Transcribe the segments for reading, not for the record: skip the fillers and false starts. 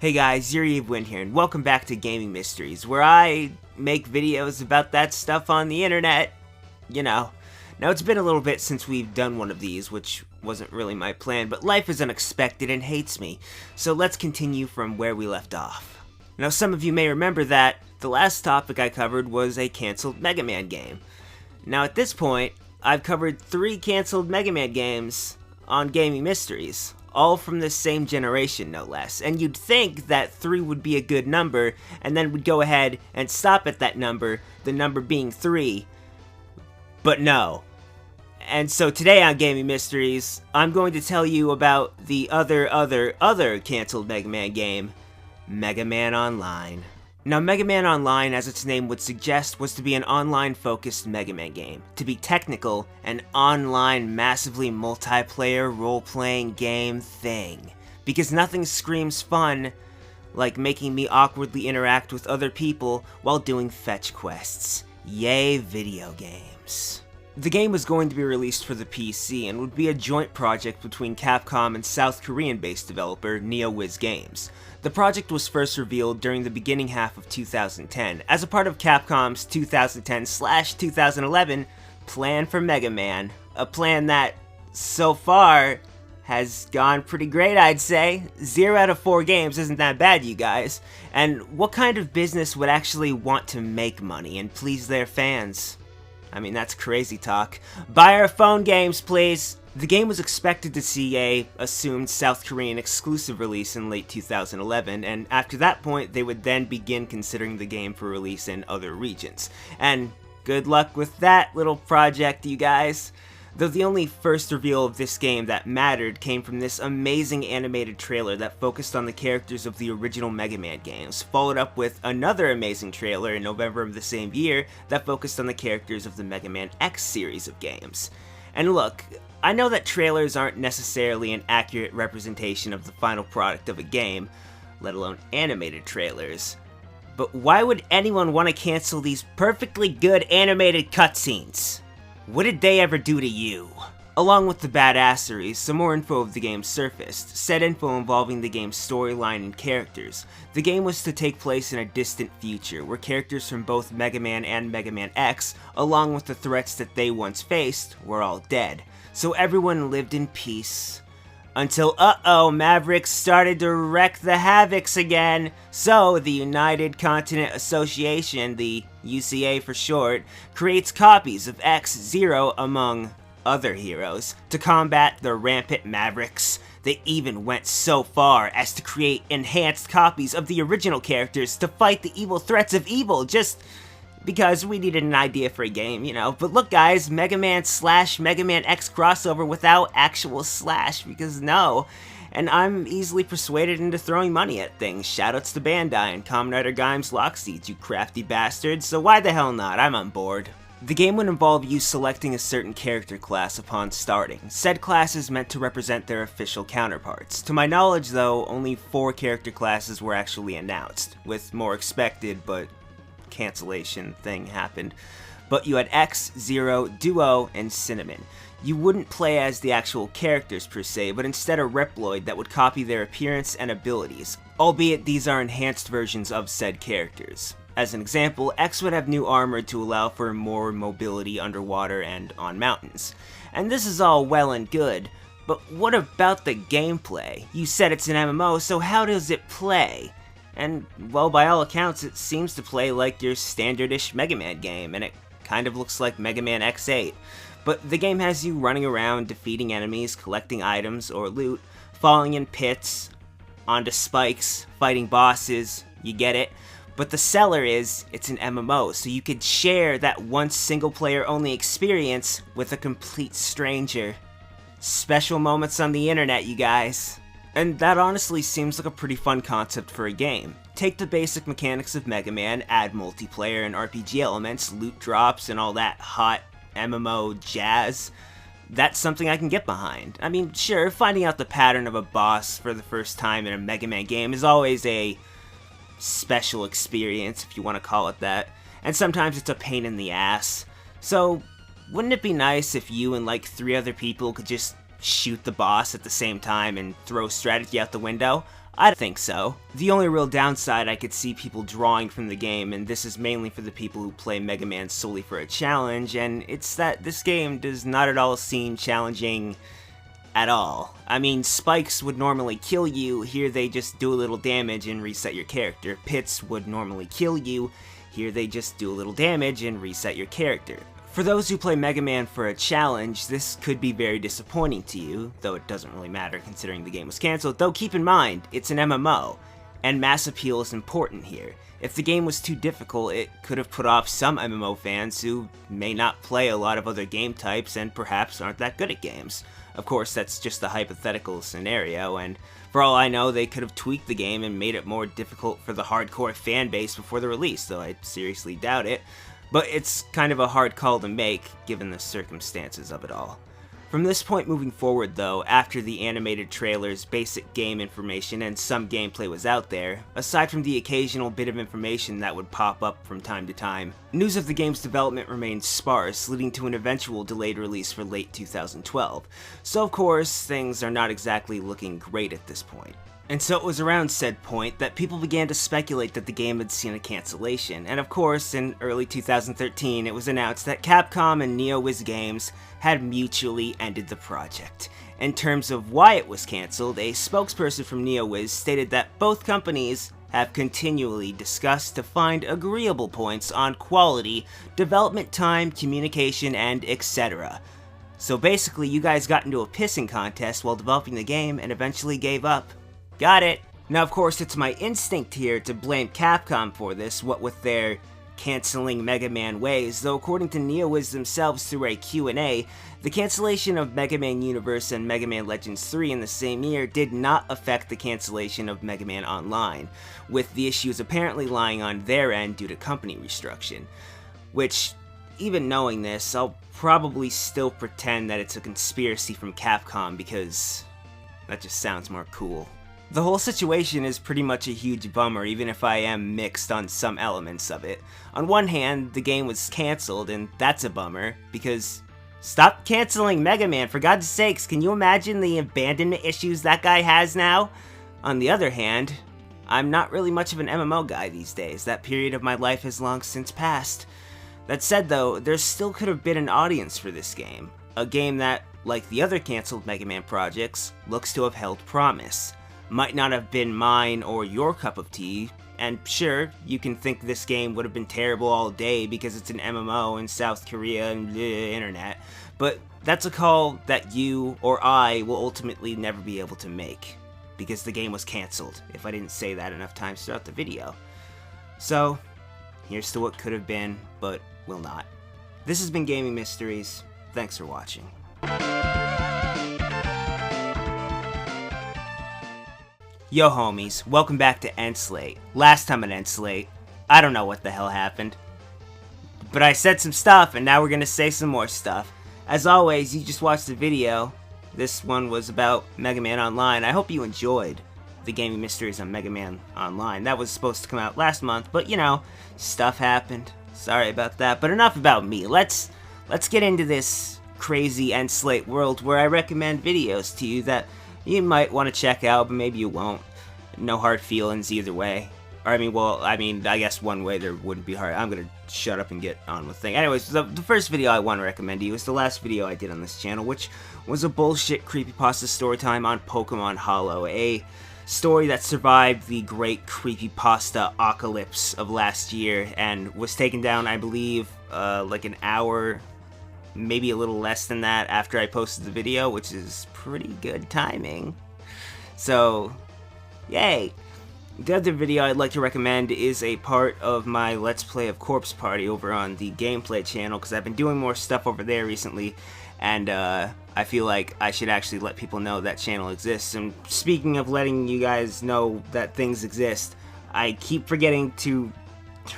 Hey guys, Yuriofwind here, and welcome back to Gaming Mysteries, where I make videos about that stuff on the internet. You know. Now, it's been a little bit since we've done one of these, which wasn't really my plan, but life is unexpected and hates me, so let's continue from where we left off. Now, some of you may remember that the last topic I covered was a cancelled Mega Man game. Now, at this point, I've covered 3 cancelled Mega Man games on Gaming Mysteries. All from the same generation, no less. And you'd think that 3 would be a good number, and then we'd go ahead and stop at that number, the number being 3. But no. And so today on Gaming Mysteries, I'm going to tell you about the other canceled Mega Man game, Mega Man Online. Now, Mega Man Online, as its name would suggest, was to be an online-focused Mega Man game. To be technical, an online, massively multiplayer role-playing game thing. Because nothing screams fun like making me awkwardly interact with other people while doing fetch quests. Yay, video games. The game was going to be released for the PC and would be a joint project between Capcom and South Korean-based developer NeoWiz Games. The project was first revealed during the beginning half of 2010 as a part of Capcom's 2010/2011 plan for Mega Man, a plan that, so far, has gone pretty great, I'd say. 0 out of 4 games isn't that bad, you guys. And what kind of business would actually want to make money and please their fans? I mean, that's crazy talk. Buy our phone games, please! The game was expected to see a assumed South Korean exclusive release in late 2011, and after that point, they would then begin considering the game for release in other regions. And good luck with that little project, you guys. Though the only first reveal of this game that mattered came from this amazing animated trailer that focused on the characters of the original Mega Man games, followed up with another amazing trailer in November of the same year that focused on the characters of the Mega Man X series of games. And look, I know that trailers aren't necessarily an accurate representation of the final product of a game, let alone animated trailers, but why would anyone want to cancel these perfectly good animated cutscenes? What did they ever do to you? Along with the badassery, some more info of the game surfaced, said info involving the game's storyline and characters. The game was to take place in a distant future, where characters from both Mega Man and Mega Man X, along with the threats that they once faced, were all dead. So everyone lived in peace. Until, Mavericks started to wreak the havocs again. So, the United Continent Association, the UCA for short, creates copies of X-Zero among other heroes to combat the rampant Mavericks. They even went so far as to create enhanced copies of the original characters to fight the evil threats of evil, just because we needed an idea for a game, you know. But look guys, Mega Man/Mega Man X crossover without actual slash, because no. And I'm easily persuaded into throwing money at things. Shoutouts to Bandai and Kamen Rider Gaim's Lockseeds, you crafty bastards, so why the hell not? I'm on board. The game would involve you selecting a certain character class upon starting. Said class is meant to represent their official counterparts. To my knowledge though, only 4 character classes were actually announced, with more expected, but cancellation thing happened. But you had X, Zero, Duo, and Cinnamon. You wouldn't play as the actual characters per se, but instead a Reploid that would copy their appearance and abilities, albeit these are enhanced versions of said characters. As an example, X would have new armor to allow for more mobility underwater and on mountains. And this is all well and good, but what about the gameplay? You said it's an MMO, so how does it play? And, well, by all accounts, it seems to play like your standard-ish Mega Man game, and it kind of looks like Mega Man X8. But the game has you running around, defeating enemies, collecting items or loot, falling in pits, onto spikes, fighting bosses, you get it. But the seller is, it's an MMO, so you could share that once single-player only experience with a complete stranger. Special moments on the internet, you guys. And that honestly seems like a pretty fun concept for a game. Take the basic mechanics of Mega Man, add multiplayer and RPG elements, loot drops, and all that hot MMO jazz. That's something I can get behind. I mean, sure, finding out the pattern of a boss for the first time in a Mega Man game is always a special experience, if you want to call it that. And sometimes it's a pain in the ass. So, wouldn't it be nice if you and like 3 other people could just shoot the boss at the same time and throw strategy out the window? I don't think so. The only real downside I could see people drawing from the game, and this is mainly for the people who play Mega Man solely for a challenge, and it's that this game does not at all seem challenging at all. I mean, spikes would normally kill you, here they just do a little damage and reset your character. Pits would normally kill you, here they just do a little damage and reset your character. For those who play Mega Man for a challenge, this could be very disappointing to you, though it doesn't really matter considering the game was cancelled, though keep in mind, it's an MMO, and mass appeal is important here. If the game was too difficult, it could have put off some MMO fans who may not play a lot of other game types and perhaps aren't that good at games. Of course, that's just a hypothetical scenario, and for all I know, they could have tweaked the game and made it more difficult for the hardcore fan base before the release, though I seriously doubt it. But it's kind of a hard call to make, given the circumstances of it all. From this point moving forward though, after the animated trailers, basic game information, and some gameplay was out there, aside from the occasional bit of information that would pop up from time to time, news of the game's development remained sparse, leading to an eventual delayed release for late 2012. So of course, things are not exactly looking great at this point. And so it was around said point that people began to speculate that the game had seen a cancellation, and of course, in early 2013 it was announced that Capcom and NeoWiz Games had mutually ended the project. In terms of why it was cancelled, a spokesperson from NeoWiz stated that both companies have continually discussed to find agreeable points on quality, development time, communication, and etc. So basically, you guys got into a pissing contest while developing the game and eventually gave up. Got it! Now of course it's my instinct here to blame Capcom for this, what with their cancelling Mega Man ways, though according to NeoWiz themselves through a Q&A, the cancellation of Mega Man Universe and Mega Man Legends 3 in the same year did not affect the cancellation of Mega Man Online, with the issues apparently lying on their end due to company restructuring. Which, even knowing this, I'll probably still pretend that it's a conspiracy from Capcom because that just sounds more cool. The whole situation is pretty much a huge bummer, even if I am mixed on some elements of it. On one hand, the game was cancelled, and that's a bummer, because stop cancelling Mega Man, for God's sakes, can you imagine the abandonment issues that guy has now? On the other hand, I'm not really much of an MMO guy these days, that period of my life has long since passed. That said though, there still could have been an audience for this game. A game that, like the other cancelled Mega Man projects, looks to have held promise. Might not have been mine or your cup of tea, and sure, you can think this game would have been terrible all day because it's an MMO in South Korea and the internet, but that's a call that you or I will ultimately never be able to make, because the game was cancelled, if I didn't say that enough times throughout the video. So, here's to what could have been, but will not. This has been Gaming Mysteries. Thanks for watching. Yo homies, welcome back to Slate. Last time at Slate, I don't know what the hell happened, but I said some stuff and now we're gonna say some more stuff. As always, you just watched the video. This one was about Mega Man Online. I hope you enjoyed the Gaming Mysteries on Mega Man Online. That was supposed to come out last month, but you know, stuff happened. Sorry about that, but enough about me. Let's get into this crazy Slate world where I recommend videos to you that you might want to check out, but maybe you won't. No hard feelings either way. Or I guess one way there wouldn't be hard. I'm gonna shut up and get on with things. Anyways, the first video I want to recommend to you is the last video I did on this channel, which was a bullshit creepypasta story time on Pokemon Hollow, a story that survived the great creepypasta apocalypse of last year and was taken down, I believe, like an hour, maybe a little less than that after I posted the video, which is pretty good timing. So, yay! The other video I'd like to recommend is a part of my Let's Play of Corpse Party over on the Gameplay channel, because I've been doing more stuff over there recently, and I feel like I should actually let people know that channel exists. And speaking of letting you guys know that things exist, I keep forgetting to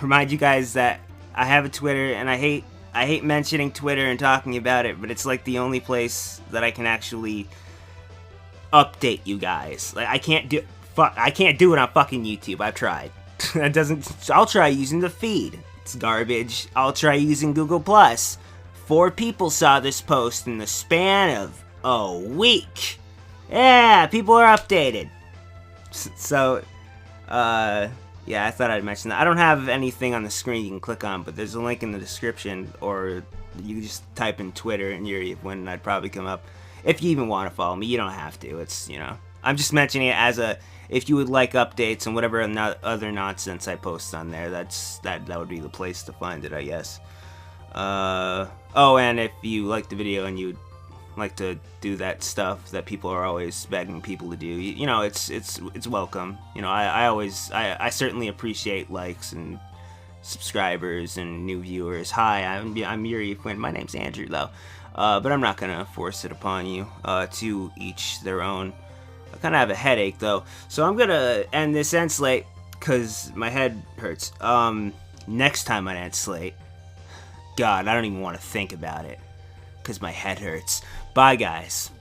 remind you guys that I have a Twitter, and I hate mentioning Twitter and talking about it, but it's like the only place that I can actually update you guys. Like I can't do it on fucking YouTube. I've tried. I'll try using the feed. It's garbage. I'll try using Google+. 4 people saw this post in the span of a week. Yeah, people are updated. So, yeah, I thought I'd mention that. I don't have anything on the screen you can click on, but there's a link in the description, or you can just type in Twitter and Yuriofwind, and I'd probably come up. If you even want to follow me, you don't have to. It's, I'm just mentioning it as if you would like updates and whatever other nonsense I post on there, that would be the place to find it, I guess. Oh, and if you like the video and you'd like to do that stuff that people are always begging people to do, it's welcome. I certainly appreciate likes and subscribers and new viewers. Hi, I'm Yuriofwind. My name's Andrew, though. But I'm not gonna force it upon you. To each their own. I kind of have a headache, though, so I'm gonna end this end slate because my head hurts. Next time I end slate, God, I don't even want to think about it because my head hurts. Bye, guys.